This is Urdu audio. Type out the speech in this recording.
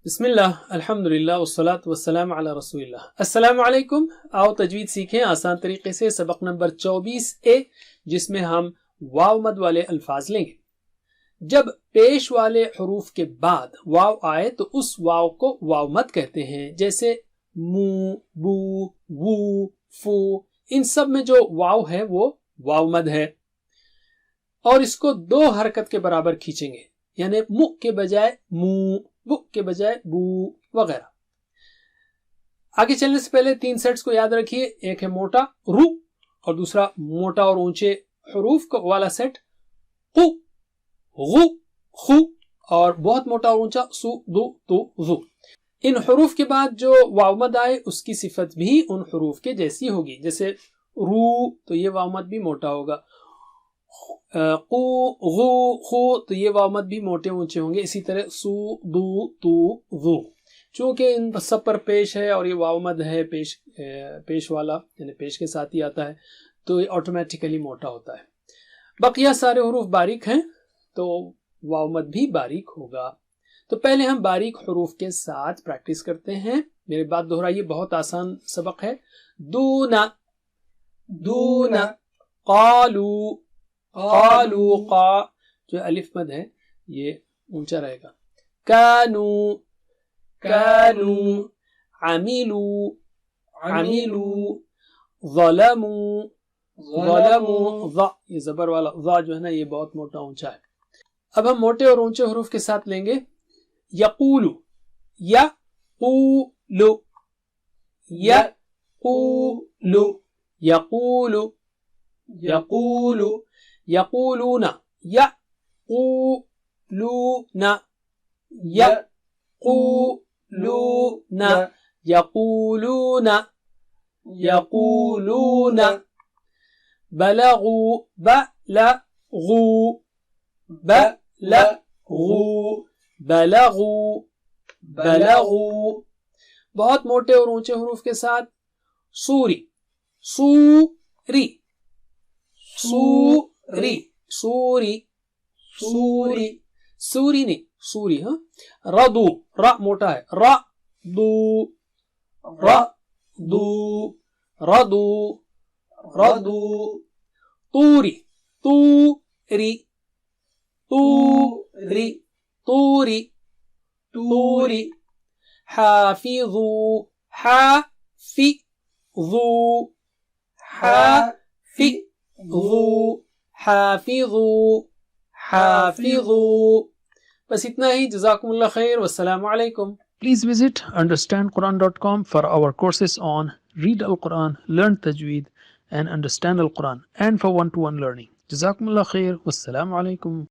بسم اللہ الحمدللہ والصلاة والسلام علی رسول اللہ. السلام علیکم. آؤ تجوید سیکھیں آسان طریقے سے. سبق نمبر 24A جس میں ہم واو مد والے الفاظ لیں گے. جب پیش والے حروف کے بعد واو آئے تو اس واو کو واو مد کہتے ہیں. جیسے مو، بو، وو، فو، ان سب میں جو واو ہے وہ واو مد ہے اور اس کو 2 حرکت کے برابر کھینچیں گے، یعنی مو کے بجائے مو، بو کے بجائے بو وغیرہ. آگے چلنے سے پہلے 3 سیٹس کو یاد رکھیے. ایک ہے موٹا رو اور دوسرا موٹا اور اونچے حروف والا سیٹ قو، غو، خو، اور بہت موٹا اور اونچا سو، دو، تو، ذو. ان حروف کے بعد جو واو مد آئے اس کی صفت بھی ان حروف کے جیسی ہوگی. جیسے رو تو یہ واو مد بھی موٹا ہوگا، قو، غو، خو تو یہ واو مد بھی موٹے اونچے ہوں گے. اسی طرح سو، دو، تو، ذو. چونکہ ان سب پر پیش ہے اور یہ واو مد ہے پیش والا، یعنی پیش کے ساتھ ہی آتا ہے، تو یہ آٹومیٹیکلی موٹا ہوتا ہے. بقیہ سارے حروف باریک ہیں تو واو مد بھی باریک ہوگا. تو پہلے ہم باریک حروف کے ساتھ پریکٹس کرتے ہیں. میرے بات دہرائیے، بہت آسان سبق ہے. دونا، دونا، قالو، قالو، قا جو الف مد ہے یہ اونچا رہے گا. کانو، کانو، عملو، عملو، ظلمو، ظلمو، ظا یہ زبر والا ظا جو ہے نا یہ بہت موٹا اونچا ہے. اب ہم موٹے اور اونچے حروف کے ساتھ لیں گے. یقولو، یقولو، یقولو، یقولو، یقولو، یقولون، یقولون، یقولون، یقولون، یقولون. بلغو، بلغو، بلغو، بلغو، بلغو. بہت موٹے اور اونچے حروف کے ساتھ sorry, sorry, sorry, sorry, sorry, sorry نہیں سوری. ہاں. ردو، را موٹا ہے، ردو، ردو، ردو، ردو. طوری، طوری، طوری، طوری، طوری. حافظو، حافظو، حافظو، حافظو، حافظو. بس اتنا ہی. جزاکم اللہ خیر والسلام علیکم. Please visit understandquran.com for our courses on Read Al-Quran, Learn Tajweed and Understand Al-Quran, and for one-to-one learning. جزاکم اللہ خیر والسلام علیکم.